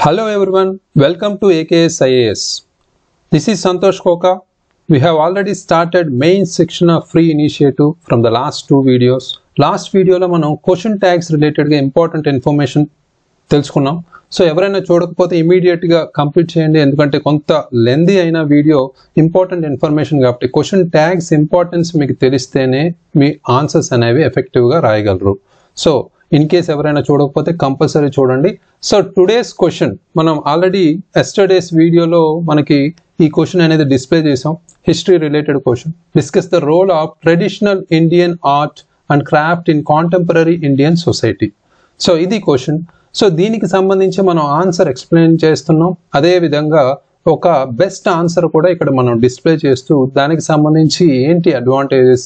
Hello everyone, welcome to AKS IAS. This is Santosh Koka. We have already started main section of free initiative from the last two videos. Last video lo manam question tags related ga important information తెలుసుకున్నాం. So ఎవరైనా చూడకపోతే immediate గా complete చేయండి, ఎందుకంటే కొంత lengthy అయిన video important information కాబట్టి question tags importance మీకు తెలిస్తేనే మీ ఆన్సర్స్ అనేవి ఎఫెక్టివ్ గా రాయగలరు. సో ఇన్ కేస్ ఎవరైనా చూడకపోతే కంపల్సరీ చూడండి. సో టుడేస్ క్వశ్చన్ మనం ఆల్రెడీ ఎస్టర్డేస్ వీడియోలో మనకి ఈ క్వశ్చన్ అనేది డిస్ప్లే చేసాం. History related question, discuss the role of traditional Indian art and craft in contemporary Indian society. So ఇది క్వశ్చన్. సో దీనికి సంబంధించి మనం ఆన్సర్ ఎక్స్ప్లెయిన్ చేస్తున్నాం. అదే విధంగా ఒక బెస్ట్ ఆన్సర్ కూడా ఇక్కడ మనం డిస్ప్లే చేస్తూ దానికి సంబంధించి ఏంటి అడ్వాంటేజెస్,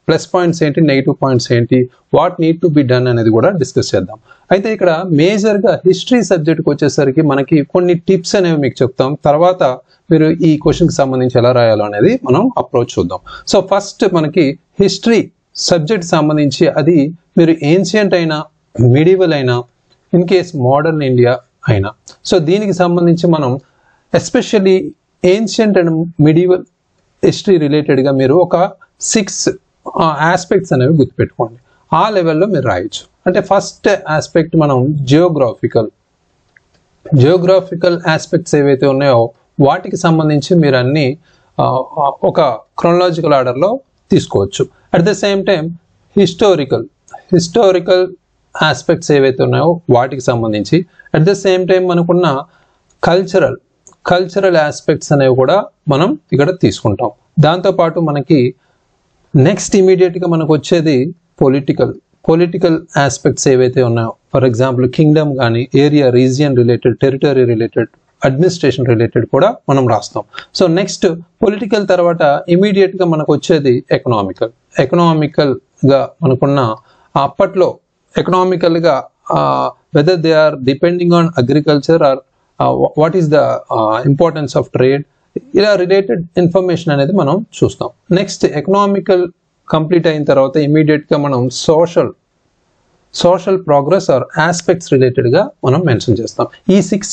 ప్లస్ పాయింట్స్ ఏంటి, నెగిటివ్ పాయింట్స్ ఏంటి, what need to be done అనేది కూడా డిస్కస్ చేద్దాం. అయితే ఇక్కడ మేజర్గా హిస్టరీ సబ్జెక్ట్కి వచ్చేసరికి మనకి కొన్ని టిప్స్ అనేవి మీకు చెప్తాం. తర్వాత మీరు ఈ క్వశ్చన్కి సంబంధించి ఎలా రాయాలో అనేది మనం అప్రోచ్ చూద్దాం. సో ఫస్ట్ మనకి హిస్టరీ సబ్జెక్ట్ సంబంధించి అది మీరు ఏన్షియంట్ అయినా, మిడివల్ అయినా, ఇన్ కేస్ మోడర్న్ ఇండియా అయినా, సో దీనికి సంబంధించి మనం especially ancient and medieval history రిలేటెడ్గా మీరు ఒక 6 ఆస్పెక్ట్స్ అనేవి గుర్తుపెట్టుకోండి. ఆ లెవెల్లో మీరు రాయొచ్చు. అంటే ఫస్ట్ ఆస్పెక్ట్ మనం జియోగ్రాఫికల్ ఆస్పెక్ట్స్ ఏవైతే ఉన్నాయో వాటికి సంబంధించి మీరు అన్ని ఒక క్రోనలాజికల్ ఆర్డర్లో తీసుకోవచ్చు. At the same time historical aspects ఏవైతే ఉన్నాయో వాటికి సంబంధించి, అట్ ద సేమ్ టైం మనకున్న కల్చరల్ ఆస్పెక్ట్స్ అనేవి కూడా మనం ఇక్కడ తీసుకుంటాం. దాంతోపాటు మనకి నెక్స్ట్ ఇమీడియట్గా మనకు వచ్చేది పొలిటికల్ ఆస్పెక్ట్స్ ఏవైతే ఉన్నాయో, ఫర్ ఎగ్జాంపుల్ కింగ్డమ్ కానీ, area, region related, territory related, administration related కూడా మనం రాస్తాం. సో నెక్స్ట్ పొలిటికల్ తర్వాత ఇమీడియట్గా మనకు వచ్చేది ఎకనామికల్గా మనకున్న అప్పట్లో ఎకనామికల్గా whether they are depending on agriculture or what is the importance of trade, ఇలా రిలేటెడ్ ఇన్ఫర్మేషన్ అనేది మనం చూస్తాం. నెక్స్ట్ ఎకనామికల్ కంప్లీట్ అయిన తర్వాత ఇమీడియట్గా మనం సోషల్ ప్రోగ్రెస్ ఆర్ ఆస్పెక్ట్స్ రిలేటెడ్గా మనం మెన్షన్ చేస్తాం. ఈ 6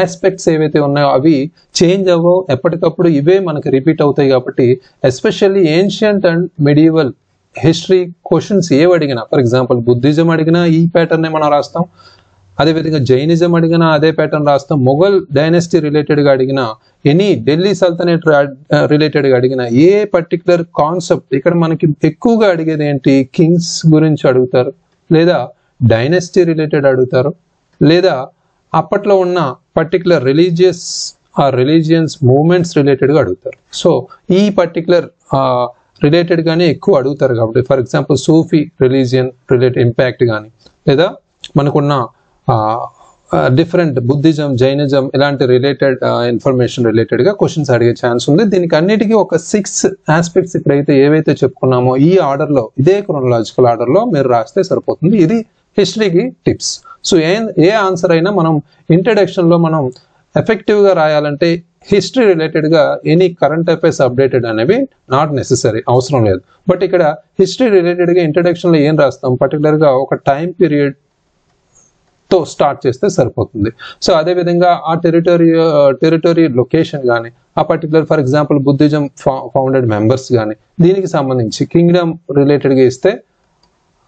ఆస్పెక్ట్స్ ఏవైతే ఉన్నాయో అవి చేంజ్ అవ్వవు, ఎప్పటికప్పుడు ఇవే మనకి రిపీట్ అవుతాయి. కాబట్టి especially ancient and medieval history questions ఏవి అడిగినా, ఫర్ ఎగ్జాంపుల్ బుద్ధిజం అడిగినా ఈ ప్యాటర్నే మనం రాస్తాం, అదేవిధంగా జైనిజం అడిగినా అదే ప్యాటర్న్ రాస్తాం, మొఘల్ డైనెస్టీ రిలేటెడ్గా అడిగినా, ఎనీ ఢిల్లీ సల్తనేట్ రిలేటెడ్గా అడిగినా, ఏ పర్టికులర్ కాన్సెప్ట్ ఇక్కడ మనకి ఎక్కువగా అడిగేది ఏంటి, కింగ్స్ గురించి అడుగుతారు, లేదా డైనెస్టీ రిలేటెడ్ అడుగుతారు, లేదా అప్పట్లో ఉన్న పర్టికులర్ రిలీజియన్స్ మూవ్మెంట్స్ రిలేటెడ్గా అడుగుతారు. సో ఈ పర్టికులర్ రిలేటెడ్ గానే ఎక్కువ అడుగుతారు. కాబట్టి for example Sufi religion related impact కానీ, లేదా మనకున్న డిఫరెంట్ బుద్ధిజం, జైనిజం ఇలాంటి రిలేటెడ్ ఇన్ఫర్మేషన్ రిలేటెడ్గా క్వశ్చన్స్ అడిగే ఛాన్స్ ఉంది. దీనికి అన్నిటికీ ఒక 6 ఆస్పెక్ట్స్ ఇక్కడైతే ఏవైతే చెప్పుకున్నామో ఈ ఆర్డర్లో, ఇదే క్రోనలాజికల్ ఆర్డర్లో మీరు రాస్తే సరిపోతుంది. ఇది హిస్టరీకి టిప్స్. సో ఏ ఆన్సర్ అయినా మనం ఇంట్రడక్షన్లో మనం ఎఫెక్టివ్గా రాయాలంటే హిస్టరీ రిలేటెడ్గా ఎనీ కరెంట్ అఫైర్స్ అప్డేటెడ్ అనేవి నాట్ నెసెసరీ, అవసరం లేదు. బట్ ఇక్కడ హిస్టరీ రిలేటెడ్గా ఇంట్రడక్షన్లో ఏం రాస్తాం, పర్టికులర్గా ఒక టైం పీరియడ్ తో స్టార్ట్ చేస్తే సరిపోతుంది. సో అదేవిధంగా ఆ టెరిటరీ లొకేషన్ కానీ, ఆ particular for example Buddhism founded members కానీ, దీనికి సంబంధించి కింగ్డమ్ రిలేటెడ్గా ఇస్తే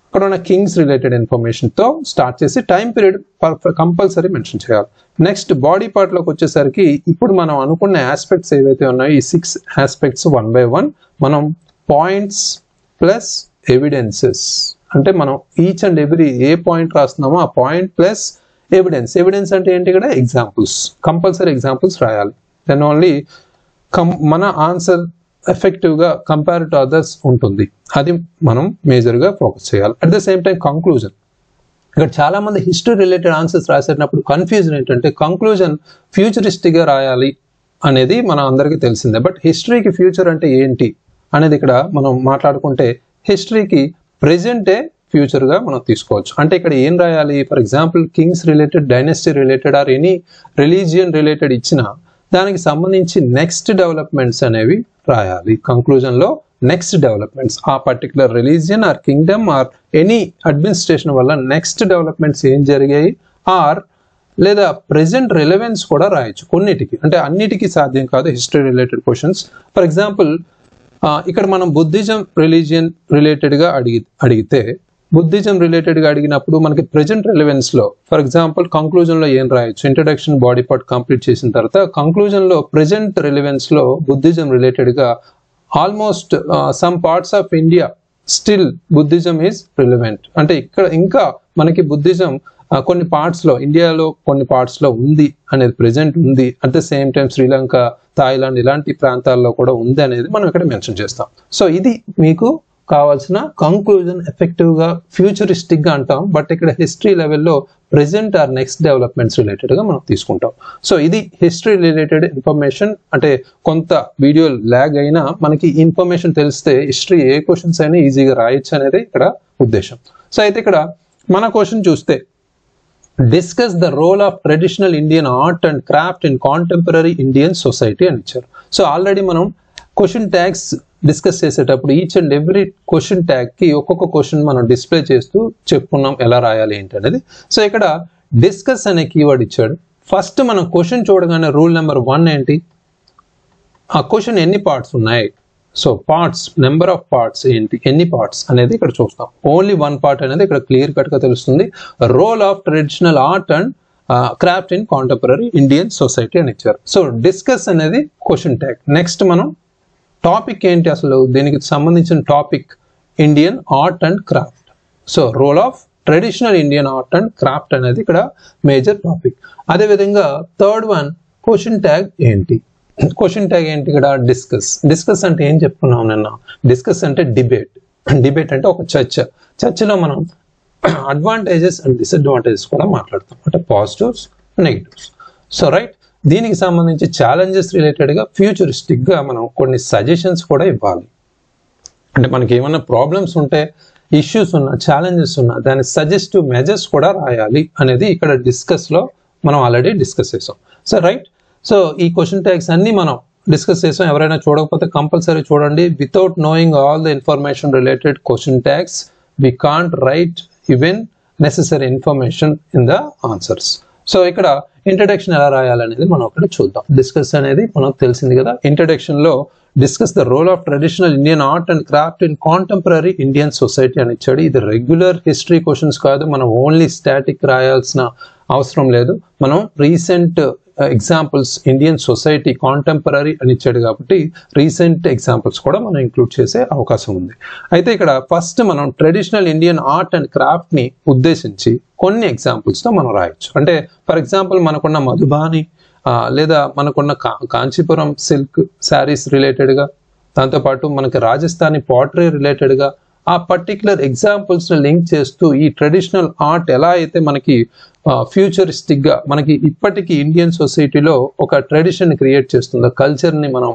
అక్కడ ఉన్న కింగ్స్ రిలేటెడ్ ఇన్ఫర్మేషన్తో స్టార్ట్ చేసి టైం పీరియడ్ కంపల్సరీ మెన్షన్ చేయాలి. నెక్స్ట్ బాడీ పార్ట్లోకి వచ్చేసరికి ఇప్పుడు మనం అనుకున్న ఆస్పెక్ట్స్ ఏవైతే ఉన్నాయో ఈ 6 ఆస్పెక్ట్స్ 1 by 1 మనం పాయింట్స్ ప్లస్ ఎవిడెన్సెస్, అంటే మనం ఈచ్ అండ్ ఎవ్రీ ఏ పాయింట్ రాస్తున్నామో ఆ పాయింట్ ప్లస్ ఎవిడెన్స్ అంటే ఏంటి, ఇక్కడ ఎగ్జాంపుల్స్, కంపల్సరీ ఎగ్జాంపుల్స్ రాయాలి. దెన్ ఓన్లీ మన ఆన్సర్ ఎఫెక్టివ్గా కంపేర్ టు అదర్స్ ఉంటుంది. అది మనం మేజర్గా ఫోకస్ చేయాలి. At the same time conclusion, ఇక్కడ చాలా మంది హిస్టరీ రిలేటెడ్ ఆన్సర్స్ రాసేటప్పుడు కన్ఫ్యూజన్ ఏంటంటే కంక్లూజన్ ఫ్యూచరిస్టిక్గా రాయాలి అనేది మన అందరికీ తెలిసిందే. బట్ హిస్టరీకి ఫ్యూచర్ అంటే ఏంటి అనేది ఇక్కడ మనం మాట్లాడుకుంటే హిస్టరీకి ప్రెజెంటే ఫ్యూచర్గా మనం తీసుకోవచ్చు. అంటే ఇక్కడ ఏం రాయాలి, for example Kings related, dynasty related or any religion related ఇచ్చిన దానికి సంబంధించి నెక్స్ట్ డెవలప్మెంట్స్ అనేవి రాయాలి. కంక్లూజన్లో నెక్స్ట్ డెవలప్మెంట్స్, ఆ particular religion are Kingdom or any administration వల్ల నెక్స్ట్ డెవలప్మెంట్స్ ఏం జరిగాయి, ఆర్ లేదా ప్రెజెంట్ రిలవెన్స్ కూడా రాయొచ్చు కొన్నిటికి, అంటే అన్నిటికీ సాధ్యం కాదు history related questions. For example ఇక్కడ మనం బుద్ధిజం రిలీజియన్ రిలేటెడ్గా అడిగితే బుద్ధిజం రిలేటెడ్గా అడిగినప్పుడు మనకి ప్రెజెంట్ రిలవెన్స్లో ఫర్ ఎగ్జాంపుల్ కంక్లూజన్లో ఏం రాయొచ్చు, ఇంట్రడక్షన్ బాడీ పార్ట్ కంప్లీట్ చేసిన తర్వాత కంక్లూజన్లో ప్రెజెంట్ రిలవెన్స్లో బుద్ధిజం రిలేటెడ్గా almost some parts of India still Buddhism is relevant, అంటే ఇక్కడ ఇంకా మనకి బుద్ధిజం కొన్ని పార్ట్స్లో ఇండియాలో కొన్ని పార్ట్స్లో ఉంది అనేది ప్రెజెంట్ ఉంది, at the same time Sri Lanka, Thailand ఇలాంటి ప్రాంతాల్లో కూడా ఉంది అనేది మనం ఇక్కడ మెన్షన్ చేస్తాం. సో ఇది మీకు కావాల్సిన కంక్లూజన్, ఎఫెక్టివ్గా ఫ్యూచరిస్టిక్గా అంటాం, బట్ ఇక్కడ హిస్టరీ లెవెల్లో ప్రెజెంట్ ఆర్ నెక్స్ట్ డెవలప్మెంట్స్ రిలేటెడ్గా మనం తీసుకుంటాం. సో ఇది హిస్టరీ రిలేటెడ్ ఇన్ఫర్మేషన్, అంటే కొంత వీడియో ల్యాగ్ అయినా మనకి ఇన్ఫర్మేషన్ తెలిస్తే హిస్టరీ ఏ క్వశ్చన్స్ అయినా ఈజీగా రాయొచ్చు అనేది ఇక్కడ ఉద్దేశం. సో అయితే ఇక్కడ మన క్వశ్చన్ చూస్తే discuss the role of traditional Indian art and craft in contemporary Indian society అని ఇచ్చారు. సో ఆల్రెడీ మనం క్వశ్చన్ ట్యాగ్స్ డిస్కస్ చేసేటప్పుడు each and every question tag కి ఒక్కొక్క క్వశ్చన్ మనం డిస్ప్లే చేస్తూ చెప్పుకున్నాం ఎలా రాయాలి ఏంటి అనేది. సో ఇక్కడ డిస్కస్ అనే కీవర్డ్ ఇచ్చాడు. ఫస్ట్ మనం క్వశ్చన్ చూడగానే రూల్ నెంబర్ 1 ఏంటి, ఆ క్వశ్చన్ ఎన్ని పార్ట్స్ ఉన్నాయి, so parts, number of parts ఏంటి, ఎన్ని పార్ట్స్ అనేది ఇక్కడ చూస్తాం. ఓన్లీ 1 పార్ట్ అనేది ఇక్కడ క్లియర్ కట్ గా తెలుస్తుంది. Role of traditional art and craft in contemporary Indian society అని ఇచ్చారు. సో డిస్కస్ అనేది క్వశ్చన్ ట్యాగ్. నెక్స్ట్ మనం టాపిక్ ఏంటి, అసలు దీనికి సంబంధించిన topic Indian art and craft. So role of traditional Indian art and craft అనేది ఇక్కడ మేజర్ టాపిక్. అదేవిధంగా థర్డ్ వన్ క్వశ్చన్ ట్యాగ్ ఏంటి, క్వశ్చన్ ట్యాగ్ ఏంటి ఇక్కడ డిస్కస్. డిస్కస్ అంటే ఏం చెప్పుకున్నాం నిన్న, డిస్కస్ అంటే డిబేట్, డిబేట్ అంటే ఒక చర్చలో మనం అడ్వాంటేజెస్ అండ్ డిసడ్వాంటేజెస్ కూడా మాట్లాడతాం, అంటే పాజిటివ్స్ నెగిటివ్స్. సో రైట్, దీనికి సంబంధించి ఛాలెంజెస్ రిలేటెడ్గా ఫ్యూచరిస్టిక్గా మనం కొన్ని సజెషన్స్ కూడా ఇవ్వాలి. అంటే మనకి ఏమైనా ప్రాబ్లమ్స్ ఉంటే, ఇష్యూస్ ఉన్నా, ఛాలెంజెస్ ఉన్నా దాని సజెస్టివ్ మెజర్స్ కూడా రాయాలి అనేది ఇక్కడ డిస్కస్లో మనం ఆల్రెడీ డిస్కస్ చేసాం. సో రైట్, సో ఈ క్వశ్చన్ ట్యాగ్స్ అన్ని మనం డిస్కస్ చేసాం. ఎవరైనా చూడకపోతే కంపల్సరీ చూడండి. Without knowing all the information related question tags we can't write even necessary information in the answers. So ఇక్కడ ఇంట్రడక్షన్ ఎలా రాయాలనేది మనం ఒకటి చూద్దాం. డిస్కస్ అనేది మనకు తెలిసింది కదా, ఇంట్రడక్షన్ లో discuss the role of traditional Indian art and craft in contemporary Indian society అని ఇచ్చాడు. ఇది రెగ్యులర్ హిస్టరీ క్వశ్చన్స్ కాదు, మనం ఓన్లీ స్టాటిక్ రాయాల్సిన అవసరం లేదు. మనం recent examples Indian society contemporary అని ఇచ్చాడు కాబట్టి రీసెంట్ ఎగ్జాంపుల్స్ కూడా మనం ఇంక్లూడ్ చేసే అవకాశం ఉంది. అయితే ఇక్కడ ఫస్ట్ మనం traditional Indian art and craft ని ఉద్దేశించి కొన్ని ఎగ్జాంపుల్స్ తో మనం రాయొచ్చు. అంటే ఫర్ ఎగ్జాంపుల్ మనకున్న మధుబాని లేదా మనకున్న కాంచీపురం సిల్క్ శారీస్ రిలేటెడ్గా, దాంతోపాటు మనకి రాజస్థానీ పాటరీ రిలేటెడ్గా ఆ పర్టికులర్ ఎగ్జాంపుల్స్ ని లింక్ చేస్తూ ఈ ట్రెడిషనల్ ఆర్ట్ ఎలా అయితే మనకి ఫ్యూచరిస్టిక్ గా మనకి ఇప్పటికీ ఇండియన్ సొసైటీలో ఒక ట్రెడిషన్ క్రియేట్ చేస్తుందో, కల్చర్ ని మనం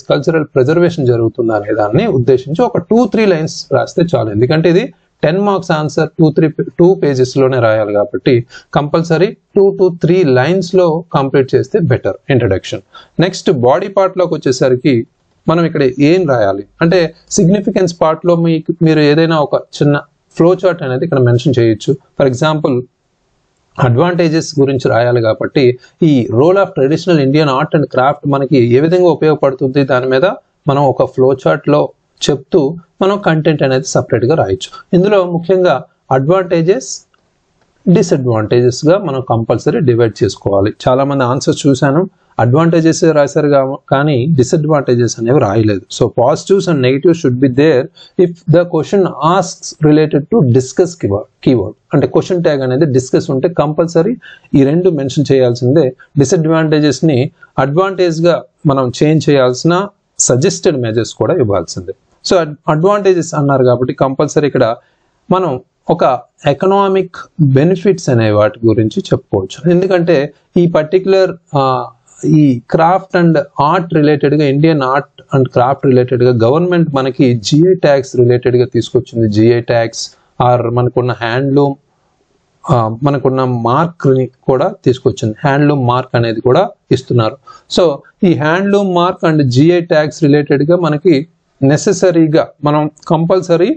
కల్చరల్ ప్రిజర్వేషన్ జరుగుతుందా అనే దాన్ని ఉద్దేశించి ఒక 2-3 లైన్స్ రాస్తే చాలు. ఎందుకంటే ఇది 10 మార్క్స్ ఆన్సర్ 2 పేజెస్ లోనే రాయాలి కాబట్టి కంపల్సరీ 2 to 3 లైన్స్ లో కంప్లీట్ చేస్తే better introduction. Next body part లోకి వచ్చేసరికి మనం ఇక్కడ ఏం రాయాలి అంటే సిగ్నిఫికెన్స్ పార్ట్ లో మీరు ఏదైనా ఒక చిన్న ఫ్లో చార్ట్ అనేది ఇక్కడ మెన్షన్ చేయొచ్చు. ఫర్ ఎగ్జాంపుల్ అడ్వాంటేజెస్ గురించి రాయాలి కాబట్టి ఈ role of traditional Indian art and craft మనకి ఏ విధంగా ఉపయోగపడుతుంది దాని మీద మనం ఒక ఫ్లో చార్ట్ లో చెప్తూ మనం కంటెంట్ అనేది సపరేట్ గా రాయొచ్చు. ఇందులో ముఖ్యంగా అడ్వాంటేజెస్, డిసడ్వాంటేజెస్ గా మనం కంపల్సరీ డివైడ్ చేసుకోవాలి. చాలా మంది ఆన్సర్స్ చూశాను, అడ్వాంటేజెస్ రాశారు కానీ డిసడ్వాంటేజెస్ అనేవి రాయలేదు. So positives and negatives should be there if the question asks related to discuss keyword. అంటే క్వశ్చన్ ట్యాగ్ అనేది డిస్కస్ ఉంటే కంపల్సరీ ఈ రెండు మెన్షన్ చేయాల్సిందే. డిసడ్వాంటేజెస్ ని అడ్వాంటేజ్ గా మనం చేంజ్ చేయాల్సిన సజెస్టెడ్ మెజర్స్ కూడా ఇవ్వాల్సిందే. సో అడ్వాంటేజెస్ అన్నారు కాబట్టి కంపల్సరీ ఇక్కడ మనం ఒక ఎకనామిక్ బెనిఫిట్స్ అనే వాటి గురించి చెప్పుకోవచ్చు. ఎందుకంటే ఈ పర్టికులర్ ఈ క్రాఫ్ట్ అండ్ ఆర్ట్ రిలేటెడ్ గా, Indian art and craft related గా గవర్నమెంట్ మనకి జిఐ ట్యాక్స్ రిలేటెడ్ గా తీసుకొచ్చింది. జిఐ ట్యాక్స్ ఆర్ మనకున్న హ్యాండ్లూమ్, మనకున్న మార్క్ ని కూడా తీసుకొచ్చింది. హ్యాండ్లూమ్ మార్క్ అనేది కూడా ఇస్తున్నారు. సో ఈ handloom mark and GI tax related గా మనకి నెసెసరీగా మనం compulsory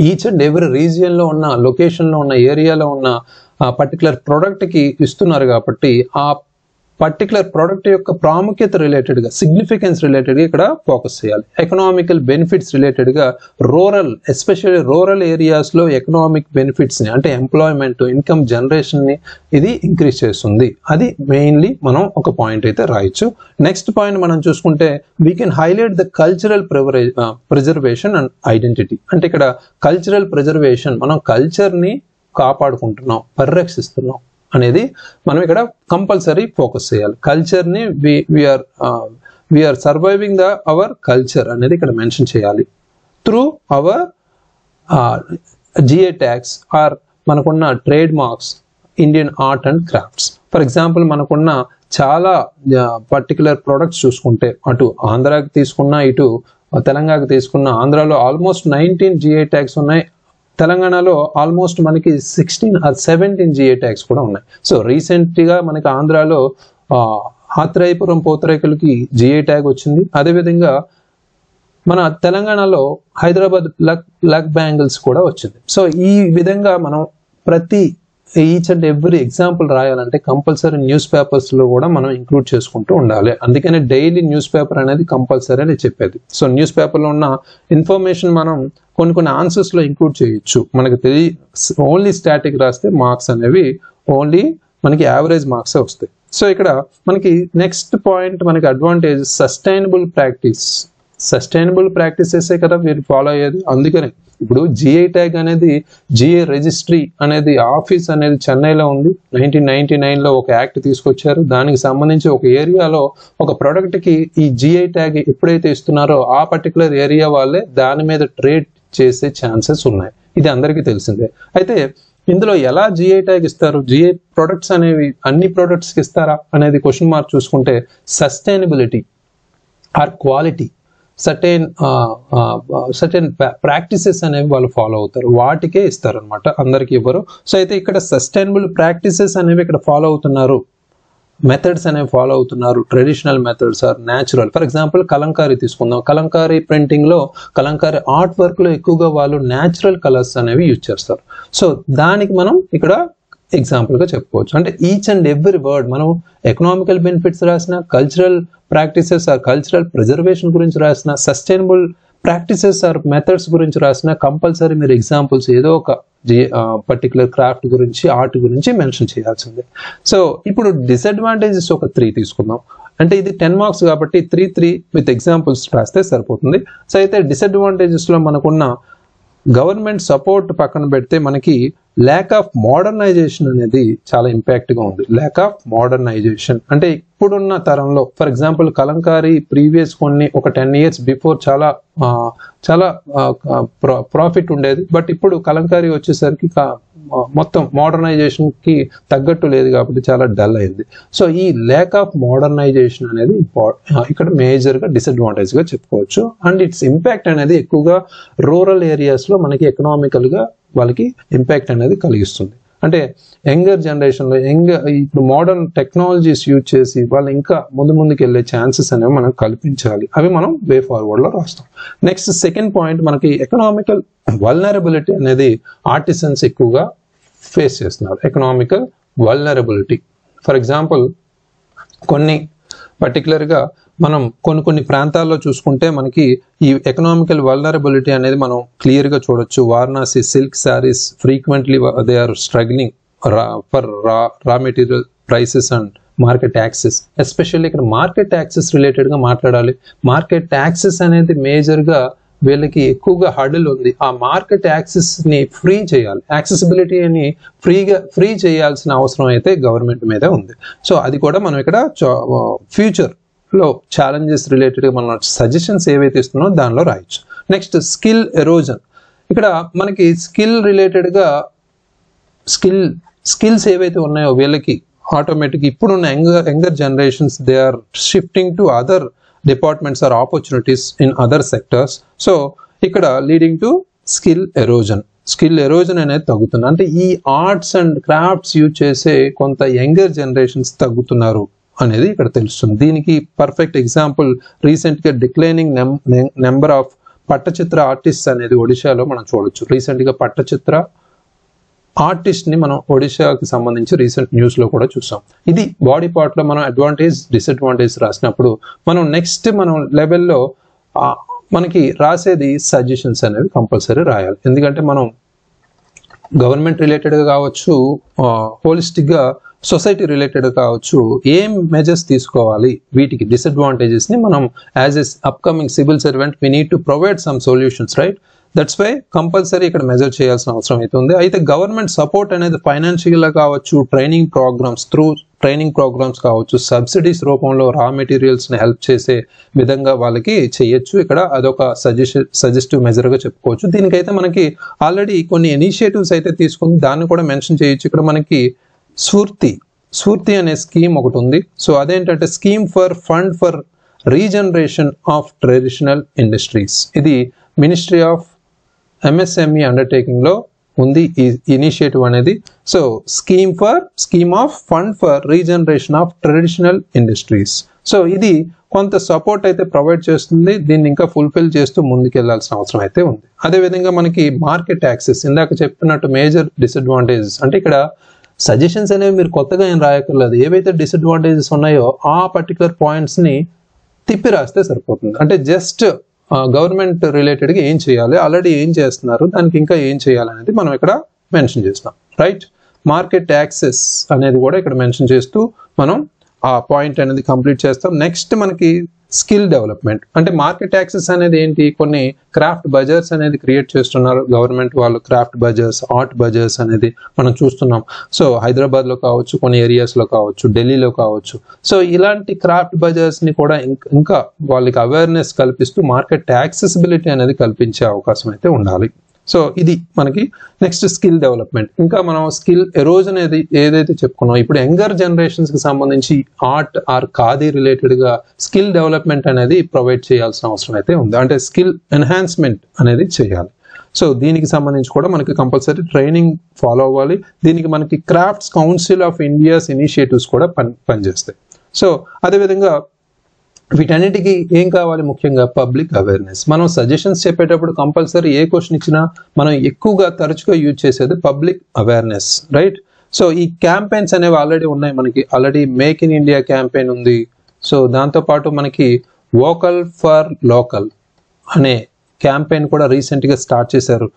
each and every region లో ఉన్న, లొకేషన్ లో ఉన్న, ఏరియాలో ఉన్న పర్టికులర్ ప్రోడక్ట్ కి ఇస్తున్నారు కాబట్టి ఆ పర్టికులర్ ప్రోడక్ట్ యొక్క ప్రాముఖ్యత రిలేటెడ్ గా సిగ్నిఫికెన్స్ రిలేటెడ్ గా ఇక్కడ ఫోకస్ చేయాలి. ఎకనామికల్ బెనిఫిట్స్ రిలేటెడ్ గా ఎస్పెషల్లీ రూరల్ ఏరియాస్ లో ఎకనామిక్ బెనిఫిట్స్ ని అంటే ఎంప్లాయ్మెంట్ ఇన్కమ్ జనరేషన్ ని ఇది ఇంక్రీజ్ చేస్తుంది. అది మెయిన్లీ మనం ఒక పాయింట్ అయితే రాయొచ్చు. నెక్స్ట్ పాయింట్ మనం చూసుకుంటే we can highlight the cultural preservation and identity. అంటే ఇక్కడ కల్చరల్ ప్రిజర్వేషన్, మనం కల్చర్ ని కాపాడుకుంటున్నాం, పరిరక్షిస్తున్నాం అనేది మనం ఇక్కడ కంపల్సరీ ఫోకస్ చేయాలి. కల్చర్ ని వీఆర్ సర్వైవింగ్ అవర్ కల్చర్ అనేది ఇక్కడ మెన్షన్ చేయాలి through our GI tags or మనకున్న trade marks, Indian art and crafts. For example మనకున్న చాలా పర్టికులర్ ప్రొడక్ట్స్ చూసుకుంటే అటు ఆంధ్రాకి తీసుకున్నా ఇటు తెలంగాణకి తీసుకున్న, ఆంధ్రాలో ఆల్మోస్ట్ 19 జిఐ ట్యాగ్స్ ఉన్నాయి, తెలంగాణలో ఆల్మోస్ట్ మనకి 16 or 17 జిఐ ట్యాగ్స్ కూడా ఉన్నాయి. సో రీసెంట్ గా మనకి ఆంధ్రాలో ఆత్రేయపురం పూతరేకులకి జిఐ ట్యాగ్ వచ్చింది. అదేవిధంగా మన తెలంగాణలో హైదరాబాద్ లక్ బ్యాంగిల్స్ కూడా వచ్చింది. సో ఈ విధంగా మనం ప్రతి ఈచ్ అండ్ ఎవ్రీ ఎగ్జాంపుల్ రాయాలంటే కంపల్సరీ న్యూస్ పేపర్స్ లో కూడా మనం ఇంక్లూడ్ చేసుకుంటూ ఉండాలి. అందుకనే డైలీ న్యూస్ పేపర్ అనేది కంపల్సరీ అని చెప్పేది. సో న్యూస్ పేపర్ లో ఉన్న ఇన్ఫర్మేషన్ మనం కొన్ని ఆన్సర్స్ లో ఇంక్లూడ్ చేయొచ్చు. మనకి ఓన్లీ స్టాటిక్ రాస్తే మార్క్స్ అనేవి ఓన్లీ మనకి యావరేజ్ మార్క్స్ వస్తాయి. సో ఇక్కడ మనకి నెక్స్ట్ పాయింట్ మనకి అడ్వాంటేజ్ సస్టైనబుల్ ప్రాక్టీసెసే కదా మీరు ఫాలో అయ్యేది. అందుకనే ఇప్పుడు జిఐ ట్యాగ్ అనేది జిఐ రిజిస్ట్రీ అనేది ఆఫీస్ అనేది చెన్నైలో ఉంది. 1999 లో ఒక యాక్ట్ తీసుకొచ్చారు. దానికి సంబంధించి ఒక ఏరియాలో ఒక ప్రోడక్ట్ కి ఈ జిఐ ట్యాగ్ ఎప్పుడైతే ఇస్తున్నారో ఆ పర్టికులర్ ఏరియా వాళ్ళే దాని మీద ట్రేడ్ చేసే ఛాన్సెస్ ఉన్నాయి. ఇది అందరికీ తెలిసిందే. అయితే ఇందులో ఎలా జిఐ ట్యాగ్ ఇస్తారు, జిఐ ప్రొడక్ట్స్ అనేవి అన్ని ప్రొడక్ట్స్ కి ఇస్తారా అనేది క్వశ్చన్ మార్క్ చూసుకుంటే sustainability are quality certain practices అనేవి వాళ్ళు ఫాలో అవుతారు, వాటికే ఇస్తారు అనమాట, అందరికి ఇవ్వరు. సో అయితే ఇక్కడ సస్టైనబుల్ ప్రాక్టీసెస్ అనేవి ఇక్కడ ఫాలో అవుతున్నారు, మెథడ్స్ అనేవి ఫాలో అవుతున్నారు, traditional methods or natural. For example Kalamkari తీసుకుందాం. కలంకారీ ప్రింటింగ్ లో కలంకారీ ఆర్ట్ వర్క్ లో ఎక్కువగా వాళ్ళు న్యాచురల్ కలర్స్ అనేవి యూజ్ చేస్తారు. సో దానికి మనం ఇక్కడ ఎగ్జాంపుల్ గా చెప్పుకోవచ్చు. అంటే ఈచ్ అండ్ ఎవ్రీ వర్డ్ మనం ఎకనామికల్ బెనిఫిట్స్ రాసిన, cultural practices or cultural preservation గురించి రాసిన, సస్టైనబుల్ ప్రాక్టీసెస్ ఆర్ మెథడ్స్ గురించి రాసిన కంపల్సరీ మీరు ఎగ్జాంపుల్స్ ఏదో ఒక పర్టికులర్ క్రాఫ్ట్ గురించి, ఆర్ట్ గురించి మెన్షన్ చేయాల్సిందే. సో ఇప్పుడు డిసడ్వాంటేజెస్ ఒక 3 తీసుకుందాం. అంటే ఇది 10 మార్క్స్ కాబట్టి 3 విత్ ఎగ్జాంపుల్స్ రాస్తే సరిపోతుంది. సో అయితే డిసడ్వాంటేజెస్ లో మనకున్న గవర్నమెంట్ సపోర్ట్ పక్కన పెడితే మనకి ల్యాక్ ఆఫ్ మోడర్నైజేషన్ అనేది చాలా ఇంపాక్ట్ గా ఉంది. ల్యాక్ ఆఫ్ మోడర్నైజేషన్ అంటే ఇప్పుడున్న తరంలో ఫర్ ఎగ్జాంపుల్ కలంకారీ ప్రీవియస్ ఒక 10 years బిఫోర్ చాలా ప్రాఫిట్ ఉండేది. బట్ ఇప్పుడు కలంకారీ వచ్చేసరికి మొత్తం మోడర్నైజేషన్ కి తగ్గట్టు లేదు కాబట్టి చాలా డల్ అయింది. సో ఈ ల్యాక్ ఆఫ్ మోడర్నైజేషన్ అనేది ఇక్కడ మేజర్ గా డిసడ్వాంటేజ్ గా చెప్పుకోవచ్చు. అండ్ ఇట్స్ ఇంపాక్ట్ అనేది ఎక్కువగా రూరల్ ఏరియాస్ లో మనకి ఎకనామికల్ గా వాళ్ళకి ఇంపాక్ట్ అనేది కలిగిస్తుంది. అంటే యంగర్ జనరేషన్ లో ఇప్పుడు మోడర్న్ టెక్నాలజీస్ యూజ్ చేసి వాళ్ళు ఇంకా ముందుకు వెళ్ళే ఛాన్సెస్ అనేవి మనం కల్పించాలి. అవి మనం వే ఫార్వర్డ్ లో రాస్తాం. నెక్స్ట్ సెకండ్ పాయింట్ మనకి ఎకనామికల్ వల్నరబిలిటీ అనేది ఆర్టిసన్స్ ఎక్కువగా ఫేస్ చేస్తున్నారు. Economical vulnerability for example particular గా మనం కొన్ని ప్రాంతాల్లో చూసుకుంటే మనకి ఈ ఎకనామికల్ వల్నరబిలిటీ అనేది మనం క్లియర్ గా చూడొచ్చు. Varanasi silk saris frequently they are struggling for raw material prices and market access. Especially ఇక్కడ మార్కెట్ యాక్సెస్ రిలేటెడ్ గా మాట్లాడాలి. మార్కెట్ యాక్సెస్ అనేది మేజర్ గా వీళ్ళకి ఎక్కువగా హర్డిల్ ఉంది. ఆ మార్కెట్ యాక్సెస్ ని ఫ్రీ చేయాలి, యాక్సెసిబిలిటీ అని ఫ్రీ చేయాల్సిన అవసరం అయితే గవర్నమెంట్ మీద ఉంది. సో అది కూడా మనం ఇక్కడ ఫ్యూచర్ లో ఛాలెంజెస్ రిలేటెడ్ గా మనం సజెషన్స్ ఏవైతే ఇస్తున్నామో దానిలో రాయొచ్చు. Next skill erosion. ఇక్కడ మనకి స్కిల్ రిలేటెడ్ గా స్కిల్స్ ఏవైతే ఉన్నాయో వీళ్ళకి ఆటోమేటిక్ ఇప్పుడున్న younger generations they are shifting to other departments or opportunities in other sectors. So ఇక్కడ లీడింగ్ టు స్కిల్ ఎరోజన్ అనేది తగ్గుతుంది. అంటే ఈ ఆర్ట్స్ అండ్ క్రాఫ్ట్స్ యూజ్ చేసే కొంత యంగర్ జనరేషన్స్ తగ్గుతున్నారు అనేది ఇక్కడ తెలుస్తుంది. దీనికి పర్ఫెక్ట్ ఎగ్జాంపుల్ రీసెంట్ గా declining number of Pattachitra artist అనేది ఒడిశాలో మనం చూడొచ్చు. రీసెంట్ గా పట్టచిత్ర ఆర్టిస్ట్ ని మనం ఒడిశాకి సంబంధించి రీసెంట్ న్యూస్ లో కూడా చూసాం. ఇది బాడీ పార్ట్ లో మనం అడ్వాంటేజ్ డిసడ్వాంటేజ్ రాసినప్పుడు మనం నెక్స్ట్ మనం లెవెల్లో మనకి రాసేది సజెషన్స్ అనేవి కంపల్సరీ రాయాలి. ఎందుకంటే మనం గవర్నమెంట్ రిలేటెడ్ గా కావచ్చు, హోలిస్టిక్ గా సొసైటీ రిలేటెడ్ కావచ్చు, ఏం మెజర్స్ తీసుకోవాలి, వీటికి డిసడ్వాంటేజెస్ ని మనం as a upcoming civil servant we need to provide some solutions, right? That's why compulsory ఇక్కడ మెజర్ చేయాల్సిన అవసరం అవుతుంది. అయితే గవర్నమెంట్ సపోర్ట్ అనేది ఫైనాన్షియల్ గా కావచ్చు, ట్రైనింగ్ ప్రోగ్రామ్స్ కావచ్చు, సబ్సిడీస్ రూపంలో రా మెటీరియల్స్ ని హెల్ప్ చేసే విధంగా వాళ్ళకి చేయొచ్చు. ఇక్కడ అదొక సజెస్టివ్ మెజర్ గా చెప్పుకోవచ్చు. దీనికైతే మనకి ఆల్రెడీ కొన్ని ఇనిషియేటివ్స్ అయితే తీసుకుని దాన్ని కూడా మెన్షన్ చేయొచ్చు. ఇక్కడ మనకి స్ఫూర్తి అనే స్కీమ్ ఒకటి ఉంది. సో అదేంటంటే scheme fund for regeneration of traditional industries. ఇది మినిస్ట్రీ ఆఫ్ MSME అండర్టేకింగ్ లో ఉంది ఈ ఇనిషియేటివ్ అనేది. So scheme of fund for regeneration of traditional industries. So ఇది కొంత సపోర్ట్ అయితే ప్రొవైడ్ చేస్తుంది. దీన్ని ఇంకా ఫుల్ఫిల్ చేస్తూ ముందుకెళ్లాల్సిన అవసరం అయితే ఉంది. అదేవిధంగా మనకి మార్కెట్ యాక్సెస్, ఇందాక చెప్పినట్టు మేజర్ డిసడ్వాంటేజెస్ అంటే ఇక్కడ సజెషన్స్ అనేవి మీరు కొత్తగా ఏం రాయక్కర్లేదు. ఏవైతే డిసడ్వాంటేజెస్ ఉన్నాయో ఆ పర్టికులర్ పాయింట్స్ ని తిప్పి రాస్తే సరిపోతుంది. అంటే జస్ట్ గవర్నమెంట్ రిలేటెడ్గా ఏం చేయాలి, ఆల్రెడీ ఏం చేస్తున్నారు, దానికి ఇంకా ఏం చేయాలి అనేది మనం ఇక్కడ మెన్షన్ చేస్తాం, రైట్? మార్కెట్ యాక్సెస్ అనేది కూడా ఇక్కడ మెన్షన్ చేస్తూ మనం ఆ పాయింట్ అనేది కంప్లీట్ చేస్తాం. నెక్స్ట్ మనకి స్కిల్ డెవలప్మెంట్ అంటే మార్కెట్ యాక్సెస్ అనేది ఏంటి, కొన్ని క్రాఫ్ట్ బజార్స్ అనేది క్రియేట్ చేస్తున్నారు గవర్నమెంట్ వాళ్ళు. క్రాఫ్ట్ బజార్స్, ఆర్ట్ బజార్స్ అనేది మనం చూస్తున్నాం. సో హైదరాబాద్ లో కావచ్చు, కొన్ని ఏరియాస్ లో కావచ్చు, ఢిల్లీలో కావచ్చు. సో ఇలాంటి క్రాఫ్ట్ బజార్స్ ని కూడా ఇంకా వాళ్ళకి అవేర్నెస్ కల్పిస్తూ మార్కెట్ యాక్సెసిబిలిటీ అనేది కల్పించే అవకాశం అయితే ఉండాలి. సో ఇది మనకి నెక్స్ట్ స్కిల్ డెవలప్మెంట్. ఇంకా మనం స్కిల్ ఎరోజన్ అనేది ఏదైతే చెప్పుకున్నాం, ఇప్పుడు యంగర్ జనరేషన్స్ కి సంబంధించి ఆర్ట్ ఆర్ ఖాదీ రిలేటెడ్ గా స్కిల్ డెవలప్మెంట్ అనేది ప్రొవైడ్ చేయాల్సిన అవసరం అయితే ఉంది. అంటే స్కిల్ ఎన్హాన్స్మెంట్ అనేది చేయాలి. సో దీనికి సంబంధించి కూడా మనకి కంపల్సరీ ట్రైనింగ్ ఫాలో అవ్వాలి. దీనికి మనకి crafts council of India's initiatives కూడా పనిచేస్తాయి. సో అదేవిధంగా వీటన్నిటికీ ఏం కావాలి, ముఖ్యంగా పబ్లిక్ అవేర్నెస్. మనం సజెషన్స్ చెప్పేటప్పుడు కంపల్సరీ ఏ క్వశ్చన్ ఇచ్చినా మనం ఎక్కువగా తరచుగా యూజ్ చేసేది పబ్లిక్ అవేర్నెస్, రైట్? సో ఈ క్యాంపెయిన్స్ అనేవి ఆల్రెడీ ఉన్నాయి మనకి. Already make in India campaign ఉంది. సో దాంతోపాటు మనకి వోకల్ ఫర్ లోకల్ అనే క్యాంపెయిన్ కూడా రీసెంట్ గా స్టార్ట్ చేశారు.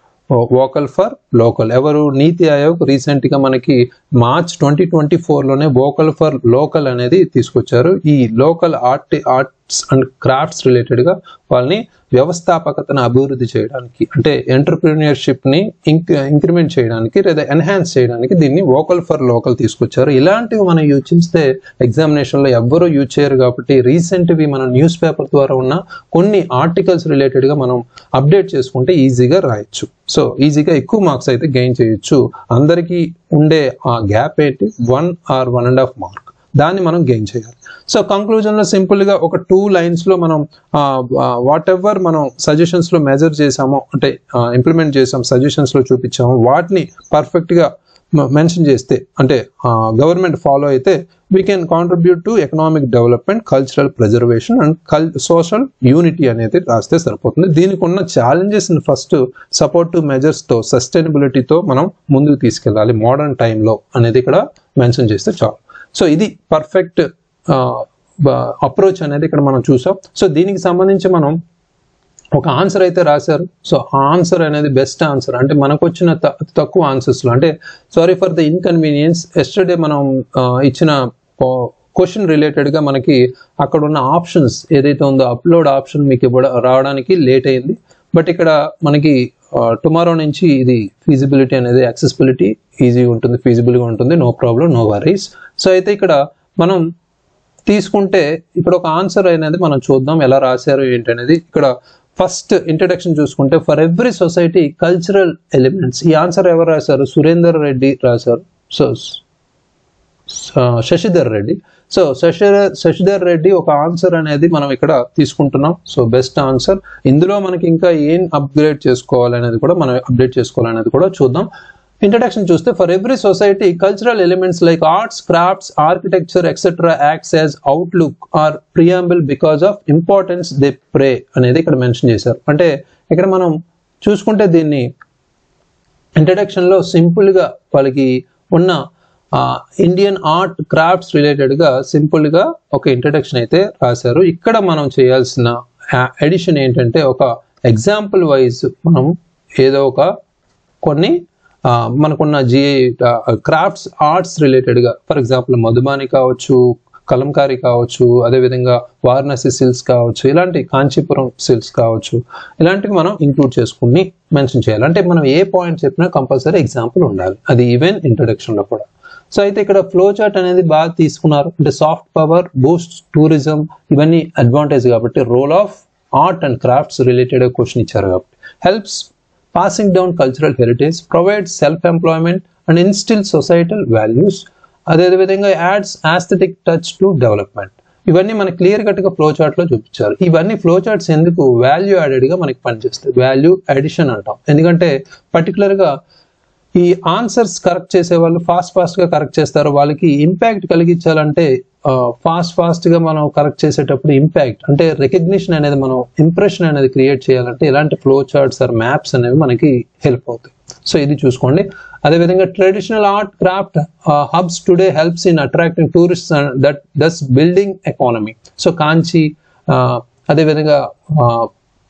వోకల్ ఫర్ లోకల్ ఎవరు, నీతి ఆయోగ్ రీసెంట్ గా మనకి మార్చ్ 2024 లోనే వోకల్ ఫర్ లోకల్ అనేది తీసుకొచ్చారు. ఈ local arts and crafts related గా వాళ్ళని వ్యవస్థాపకతను అభివృద్ధి చేయడానికి, అంటే ఎంటర్ప్రీనియర్షిప్ ని ఇంక్రిమెంట్ చేయడానికి లేదా ఎన్హాన్స్ చేయడానికి దీన్ని వోకల్ ఫర్ లోకల్ తీసుకొచ్చారు. ఇలాంటివి మనం యూజ్ చేస్తే ఎగ్జామినేషన్ లో ఎవ్వరూ యూజ్ చేయరు. కాబట్టి రీసెంట్ వి మనం న్యూస్ పేపర్ ద్వారా ఉన్న కొన్ని ఆర్టికల్స్ రిలేటెడ్ గా మనం అప్డేట్ చేసుకుంటే ఈజీగా రాయొచ్చు. సో ఈజీగా ఎక్కువ మార్క్స్ అయితే గెయిన్ చేయొచ్చు. అందరికీ ఉండే ఆ గ్యాప్ ఏంటి, 1 or 1.5 మార్క్, దాన్ని మనం గెయిన్ చేయాలి. సో కంక్లూజన్ లో సింపుల్ గా ఒక 2 lines లో మనం వాట్ ఎవర్ మనం సజెషన్స్ లో మెజర్ చేసామో, అంటే ఇంప్లిమెంట్ చేసాం, సజెషన్స్ లో చూపించాము, వాటిని పర్ఫెక్ట్ గా మెన్షన్ చేస్తే, అంటే గవర్నమెంట్ ఫాలో అయితే we can contribute to economic development, cultural preservation and social unity అనేది రాస్తే సరిపోతుంది. దీనికి ఉన్న ఛాలెంజెస్ ఫస్ట్ సపోర్టివ్ మెజర్స్ తో, సస్టైనబిలిటీతో మనం ముందుకు తీసుకెళ్ళాలి మోడర్న్ టైంలో అనేది ఇక్కడ మెన్షన్ చేస్తే చాలు. సో ఇది పర్ఫెక్ట్ అప్రోచ్ అనేది ఇక్కడ మనం చూసాం. సో దీనికి సంబంధించి మనం ఒక ఆన్సర్ అయితే రాశారు. సో ఆ ఆన్సర్ అనేది బెస్ట్ ఆన్సర్, అంటే మనకు వచ్చిన తక్కువ ఆన్సర్స్ లో, అంటే sorry for the inconvenience, yesterday మనం ఇచ్చిన క్వశ్చన్ రిలేటెడ్ గా మనకి అక్కడ ఉన్న ఆప్షన్స్ ఏదైతే ఉందో అప్లోడ్ ఆప్షన్ మీకు రావడానికి లేట్ అయింది. బట్ ఇక్కడ మనకి టుమారో నుంచి ఇది ఫీజిబిలిటీ అనేది, యాక్సెసిబిలిటీ ఈజీగా ఉంటుంది, ఫీజిబుల్గా ఉంటుంది, no problem, no worries. So అయితే ఇక్కడ మనం తీసుకుంటే ఇక్కడ ఒక ఆన్సర్ అనేది మనం చూద్దాం ఎలా రాశారు ఏంటి అనేది. ఇక్కడ ఫస్ట్ ఇంట్రడక్షన్ చూసుకుంటే for every society cultural elements, ఈ ఆన్సర్ ఎవరు రాశారు, సురేందర్ రెడ్డి రాశారు. సో శశిధర్ రెడ్డి. సో శశిధర్ రెడ్డి ఒక ఆన్సర్ అనేది మనం ఇక్కడ తీసుకుంటున్నాం. So best answer. ఇందులో మనకి ఇంకా ఏం అప్గ్రేడ్ చేసుకోవాలనేది కూడా మనం అప్డేట్ చేసుకోవాలనేది కూడా చూద్దాం. ఇంట్రడక్షన్ చూస్తే for every society cultural elements like arts, crafts, architecture etcetera acts as outlook or preamble because of importance they pray అనేది ఇక్కడ మెన్షన్ చేశారు. అంటే ఇక్కడ మనం చూసుకుంటే దీన్ని ఇంట్రడక్షన్ లో సింపుల్ గా వాళ్ళకి ఉన్న ఇండియన్ ఆర్ట్ క్రాఫ్ట్స్ రిలేటెడ్ గా సింపుల్ గా ఒక ఇంట్రడక్షన్ అయితే రాశారు. ఇక్కడ మనం చేయాల్సిన ఎడిషన్ ఏంటంటే ఒక ఎగ్జాంపుల్ వైజ్ మనం ఏదో ఒక కొన్ని మనకున్న క్రాఫ్ట్స్ ఆర్ట్స్ రిలేటెడ్ గా, ఫర్ ఎగ్జాంపుల్ మధుబాని కావచ్చు, కలంకారీ కావచ్చు, అదేవిధంగా వారణాసి సిల్క్స్ కావచ్చు, ఇలాంటి కాంచీపురం సిల్క్స్ కావచ్చు, ఇలాంటివి మనం ఇంక్లూడ్ చేసుకుని మెన్షన్ చేయాలి. అంటే మనం ఏ పాయింట్ చెప్పినా కంపల్సరీ ఎగ్జాంపుల్ ఉండాలి, అది ఈవెన్ ఇంట్రొడక్షన్ లో కూడా. సో అయితే ఇక్కడ ఫ్లో చార్ట్ అనేది బాగా తీసుకున్నారు. అంటే సాఫ్ట్ పవర్, బూస్ట్ టూరిజం, ఇవన్నీ అడ్వాంటేజ్ కాబట్టి role of art and crafts related question ఇచ్చారు కాబట్టి. Helps passing down cultural heritage, provide self employment and instil societal values, అదేవిధంగా adds aesthetic touch to development. ఇవన్నీ మనకి క్లియర్ కట్ గా flow chart లో చూపించారు. ఇవన్నీ ఫ్లో చార్ట్స్ ఎందుకు వాల్యూ యాడెడ్ గా మనకి పనిచేస్తాయి, వాల్యూ అడిషన్ అంటాం. ఎందుకంటే పర్టికులర్ గా ఈ ఆన్సర్స్ కరెక్ట్ చేసే వాళ్ళు ఫాస్ట్ గా కరెక్ట్ చేస్తారు. వాళ్ళకి ఇంపాక్ట్ కలిగించాలంటే ఫాస్ట్ గా మనం కరెక్ట్ చేసేటప్పుడు ఇంపాక్ట్ అంటే రికగ్నిషన్ అనేది, మనం ఇంప్రెషన్ అనేది క్రియేట్ చేయాలంటే ఇలాంటి ఫ్లో చార్ట్స్ ఆర్ మ్యాప్స్ అనేవి మనకి హెల్ప్ అవుతాయి. సో ఇది చూసుకోండి. అదేవిధంగా traditional art craft hubs today helps in attracting tourists that thus building economy. So Kanchi, అదేవిధంగా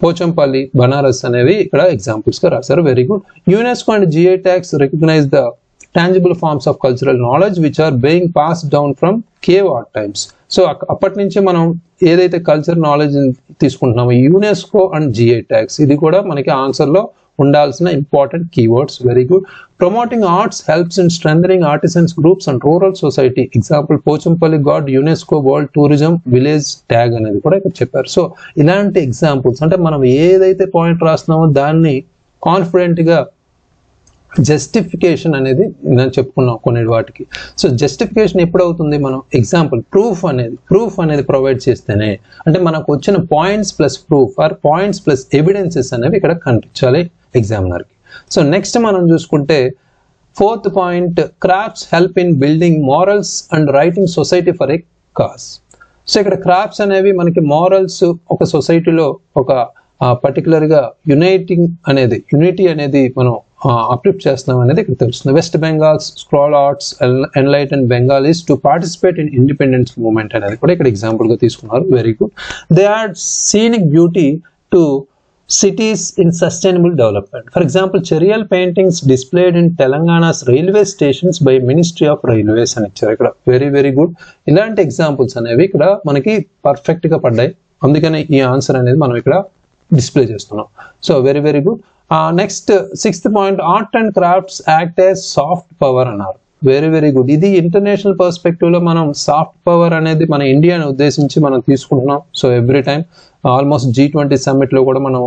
పోచంపల్లి, బనారస్ అనేవి ఇక్కడ ఎగ్జాంపుల్స్ గా రాశారు. Very good. UNESCO and GI tags recognize the tangible forms of cultural knowledge which are being passed down from cave art times. So అప్పటి నుంచి మనం ఏదైతే culture knowledge తీసుకుంటున్నామో యునెస్కో అండ్ జిఐ ట్యాగ్స్, ఇది కూడా మనకి ఆన్సర్ లో ఉండాల్సిన important keywords. Very good. Promoting arts helps in strengthening artisans groups and rural society. Example Pochampally got UNESCO world tourism village tag అనేది కూడా ఇక్కడ చెప్పారు. సో ఇలాంటి ఎగ్జాంపుల్స్ అంటే మనం ఏదైతే పాయింట్ రాస్తున్నామో దాన్ని కాన్ఫిడెంట్ గా జస్టిఫికేషన్ అనేది నేను చెప్పుకున్నాం కొన్ని వాటికి. సో జస్టిఫికేషన్ ఎప్పుడవుతుంది, మనం ఎగ్జాంపుల్ ప్రూఫ్ అనేది ప్రొవైడ్ చేస్తేనే, అంటే మనకు వచ్చిన points plus proof or points plus evidences అనేవి ఇక్కడ కనిపించాలి ఎగ్జామినర్ కి. సో నెక్స్ట్ మనం చూసుకుంటే 4th point, crafts help in building morals and writing society for a cause. So ఇక్కడ క్రాఫ్ట్స్ అనేవి మనకి మారల్స్, ఒక సొసైటీలో ఒక పర్టికులర్ గా యూనిటీ అనేది మనం అప్లిఫ్ట్ చేస్తున్నాం అనేది ఇక్కడ తెలుస్తుంది. West Bengals scroll arts enlighten Bengalis to participate in independence movement అనేది కూడా ఇక్కడ ఎగ్జాంపుల్ గా తీసుకున్నారు. Very good. They add scenic beauty to cities in sustainable development. For example, Cherial paintings displayed in Telangana's railway stations by Ministry of Railways అని ఇచ్చారు ఇక్కడ. Very good. ఇలాంటి examples అనేవి ఇక్కడ మనకి పర్ఫెక్ట్ గా పడ్డాయి, అందుకని ఈ ఆన్సర్ అనేది మనం ఇక్కడ డిస్ప్లే చేస్తున్నాం. So very good. Next 6th point, art and crafts act as soft power అన్నారు. Very good. ఇది ఇంటర్నేషనల్ పర్స్పెక్టివ్ లో మనం సాఫ్ట్ పవర్ అనేది మన ఇండియాని ఉద్దేశించి మనం తీసుకుంటున్నాం. So every time almost G20 summit లో కూడా మనం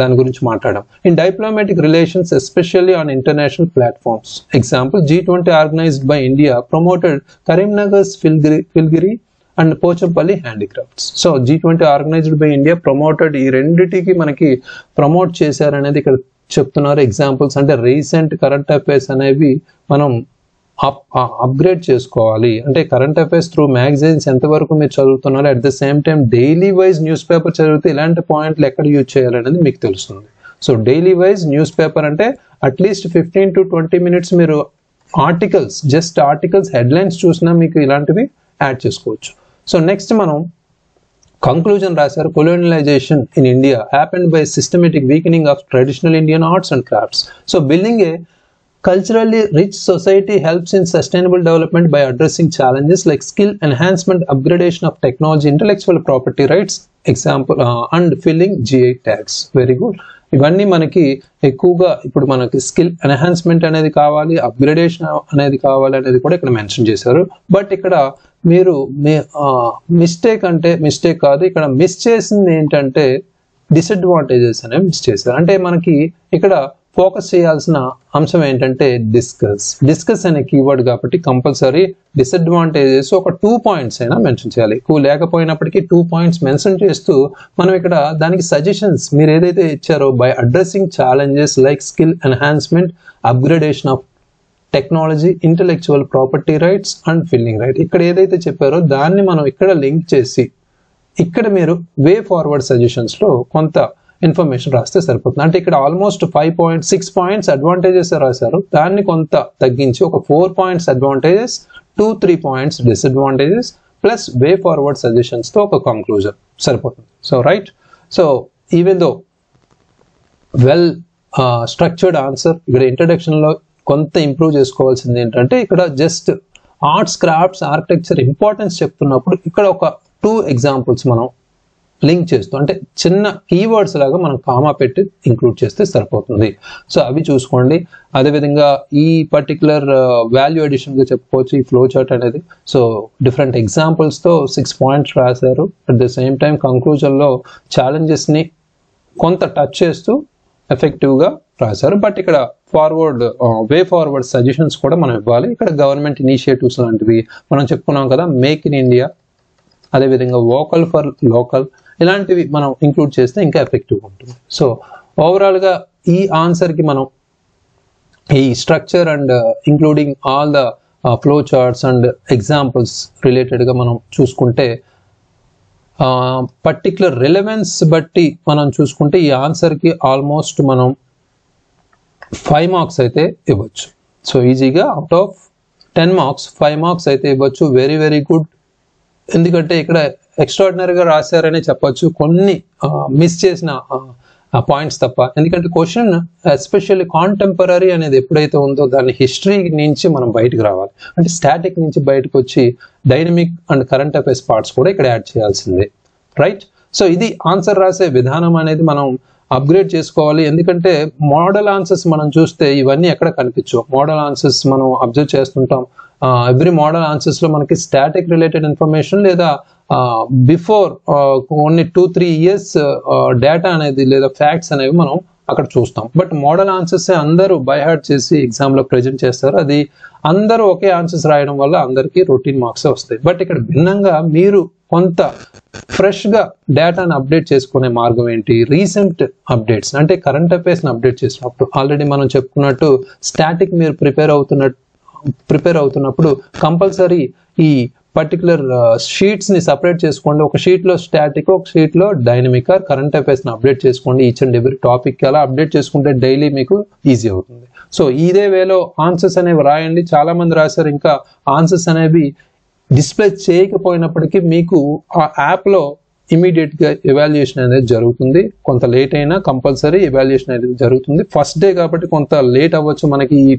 దాని గురించి మాట్లాడాం. In diplomatic relations especially on international platforms. Example G20 organised by India promoted Karimnagar's filigree and Pochampally handicrafts. So G20 organised by India promoted, ఈ రెండిటికి మనకి ప్రమోట్ చేశారనేది ఇక్కడ చెప్తున్నారు. ఎగ్జాంపుల్స్ అంటే రీసెంట్ కరెంట్ అఫైర్స్ అనేవి మనం అప్గ్రేడ్ చేసుకోవాలి. అంటే కరెంట్ అఫైర్స్ త్రూ మ్యాగజైన్స్ ఎంతవరకు మీరు చదువుతున్నారు, at the same time daily wise news paper చదివితే ఇలాంటి పాయింట్లు ఎక్కడ యూజ్ చేయాలనేది మీకు తెలుస్తుంది. So daily wise news paper అంటే అట్లీస్ట్ 15 to 20 minutes మీరు ఆర్టికల్స్, జస్ట్ ఆర్టికల్స్ హెడ్లైన్స్ చూసినా మీకు ఇలాంటివి యాడ్ చేసుకోవచ్చు. సో నెక్స్ట్ మనం కంక్లూజన్ రాశారు. Colonisation in India happened by systematic weakening of traditional Indian arts and crafts. So building a culturally rich society helps in sustainable development by addressing challenges like skill enhancement, upgradation of technology, intellectual property rights, example and filling GI tags. Very good. ఇవన్నీ మనకి ఎక్కువగా ఇప్పుడు మనకి skill enhancement అనేది కావాలి, upgradation అనేది కావాలి అనేది కూడా ఇక్కడ మెన్షన్ చేశారు. బట్ ఇక్కడ మీరు మిస్టేక్ కాదు, ఇక్కడ మిస్ చేసింది ఏంటంటే డిసడ్వాంటేజెస్ అనేవి మిస్ చేశారు. అంటే మనకి ఇక్కడ ఫోకస్ చేయాల్సిన అంశం ఏంటంటే డిస్కస్ అనే కీవర్డ్ కాబట్టి కంపల్సరీ డిసడ్వాంటేజెస్ ఒక 2 points అయినా మెన్షన్ చేయాలి. ఎక్కువ లేకపోయినప్పటికీ 2 points మెన్షన్ చేస్తూ మనం ఇక్కడ దానికి సజెషన్స్ మీరు ఏదైతే ఇచ్చారో, by addressing challenges like skill enhancement, upgradation of technology, intellectual property rights and filling right, ఇక్కడ ఏదైతే చెప్పారో దాన్ని మనం ఇక్కడ లింక్ చేసి ఇక్కడ మీరు వే ఫార్వర్డ్ సజెషన్స్ లో కొంత ఇన్ఫర్మేషన్ రాస్తే సరిపోతుంది. అంటే ఇక్కడ ఆల్మోస్ట్ 6 పాయింట్స్ అడ్వాంటేజెస్ రాశారు, దాన్ని కొంత తగ్గించి ఒక 4 points advantages, 2-3 points disadvantages plus way forward suggestions తో ఒక కంక్లూజన్ సరిపోతుంది. So right, so even though well structured answer, ఇక్కడ ఇంట్రడక్షన్ లో కొంత ఇంప్రూవ్ చేసుకోవాల్సింది ఏంటంటే ఇక్కడ just arts, crafts, architecture importance చెప్తున్నప్పుడు ఇక్కడ ఒక 2 ఎగ్జాంపుల్స్ మనం లింక్ చేస్తూ, అంటే చిన్న కీవర్డ్స్ లాగా మనం కామా పెట్టి ఇంక్లూడ్ చేస్తే సరిపోతుంది. సో అవి చూసుకోండి. అదేవిధంగా ఈ పర్టికులర్ వాల్యూ అడిషన్ గా చెప్పుకోవచ్చు ఈ ఫ్లో చార్ట్ అనేది. సో డిఫరెంట్ ఎగ్జాంపుల్స్ తో 6 పాయింట్స్ రాశారు. At the same time conclusion లో ఛాలెంజెస్ ని కొంత టచ్ చేస్తూ ఎఫెక్టివ్ గా రాశారు. బట్ ఇక్కడ వే ఫార్వర్డ్ సజెషన్స్ కూడా మనం ఇవ్వాలి. ఇక్కడ గవర్నమెంట్ ఇనిషియేటివ్స్ లాంటివి మనం చెప్పుకున్నాం కదా, మేక్ ఇన్ ఇండియా, అదేవిధంగా వోకల్ ఫర్ లోకల్, ఇలాంటివి మనం ఇంక్లూడ్ చేస్తే ఇంకా ఎఫెక్టివ్గా ఉంటుంది. సో ఓవరాల్ గా ఈ ఆన్సర్ కి మనం ఈ structure and including all the flow charts and examples related గా మనం చూసుకుంటే పర్టికులర్ రిలవెన్స్ బట్టి మనం చూసుకుంటే ఈ ఆన్సర్ కి ఆల్మోస్ట్ మనం 5 మార్క్స్ అయితే ఇవ్వచ్చు. సో ఈజీగా అవుట్ ఆఫ్ 10 మార్క్స్ 5 మార్క్స్ అయితే ఇవ్వచ్చు. Very very good. ఎందుకంటే ఇక్కడ ఎక్స్ట్రాడినరీగా రాశారనే చెప్పొచ్చు, కొన్ని మిస్ చేసిన పాయింట్స్ తప్ప. ఎందుకంటే క్వశ్చన్ ఎస్పెషల్లీ కాంటెంపరీ అనేది ఎప్పుడైతే ఉందో దాని హిస్టరీ నుంచి మనం బయటకు రావాలి. అంటే స్టాటిక్ నుంచి బయటకు వచ్చి dynamic and current affairs parts కూడా ఇక్కడ యాడ్ చేయాల్సిందే. రైట్, సో ఇది ఆన్సర్ రాసే విధానం అనేది మనం అప్గ్రేడ్ చేసుకోవాలి. ఎందుకంటే మోడల్ ఆన్సర్స్ మనం చూస్తే ఇవన్నీ ఎక్కడ కనిపించవు. మోడల్ ఆన్సర్స్ మనం అబ్జర్వ్ చేస్తుంటాం. ఎవ్రీ మోడల్ ఆన్సర్స్ లో మనకి స్టాటిక్ రిలేటెడ్ ఇన్ఫర్మేషన్ లేదా బిఫోర్ ఓన్లీ 2-3 ఇయర్స్ డేటా అనేది లేదా ఫ్యాక్ట్స్ అనేవి మనం అక్కడ చూస్తాం. బట్ మోడల్ ఆన్సర్స్ అందరూ బై హార్ట్ చేసి ఎగ్జామ్ లో ప్రెజెంట్ చేస్తారు. అది అందరూ ఒకే ఆన్సర్స్ రాయడం వల్ల అందరికీ రొటీన్ మార్క్స్ వస్తాయి. బట్ ఇక్కడ భిన్నంగా మీరు కొంత ఫ్రెష్ గా డేటాను అప్డేట్ చేసుకునే మార్గం ఏంటి, రీసెంట్ అప్డేట్స్ అంటే కరెంట్ అఫైర్స్ ని అప్డేట్ చేసినప్పుడు ఆల్రెడీ మనం చెప్పుకున్నట్టు స్టాటిక్ మీరు ప్రిపేర్ అవుతున్నప్పుడు కంపల్సరీ ఈ పర్టికులర్ షీట్స్ ని సపరేట్ చేసుకోండి. ఒక షీట్ లో స్టాటిక్, ఒక షీట్ లో డైనమిక్ ఆర్ కరెంట్ అఫైర్స్ ని అప్డేట్ చేసుకోండి. ఈచ్ అండ్ ఎవ్రీ టాపిక్ అలా అప్డేట్ చేసుకుంటే డైలీ మీకు ఈజీ అవుతుంది. సో ఇదే వేలో ఆన్సర్స్ అనేవి రాయండి. చాలా మంది రాశారు, ఇంకా ఆన్సర్స్ అనేవి డిస్ప్లే చేయకపోయినప్పటికీ మీకు ఆ యాప్ లో ఇమీడియట్ గా ఎవాల్యుయేషన్ అనేది జరుగుతుంది. కొంత లేట్ అయినా కంపల్సరీ ఎవాల్యుయేషన్ అనేది జరుగుతుంది. ఫస్ట్ డే కాబట్టి కొంత లేట్ అవ్వచ్చు, మనకి ఈ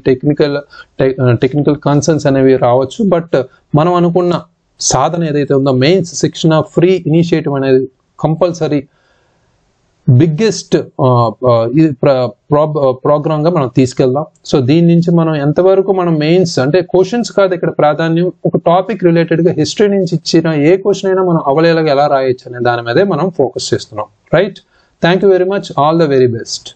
టెక్నికల్ కన్సర్న్స్ అనేవి రావచ్చు. బట్ మనం అనుకున్న సాధన ఏదైతే ఉందో మెయిన్స్ శిక్షణ ఫ్రీ ఇనిషియేటివ్ అనేది కంపల్సరీ బిగ్గెస్ట్ ప్రోగ్రామ్ గా మనం తీసుకెళ్దాం. సో దీని నుంచి మనం ఎంతవరకు మనం మెయిన్స్ అంటే క్వశ్చన్స్ కాదు ఇక్కడ ప్రాధాన్యం, ఒక టాపిక్ రిలేటెడ్ గా హిస్టరీ నుంచి ఇచ్చిన ఏ క్వశ్చన్ అయినా మనం అవలేలాగా ఎలా రాయొచ్చు అనే దాని మీదే మనం ఫోకస్ చేస్తున్నాం. Right, thank you very much, all the very best.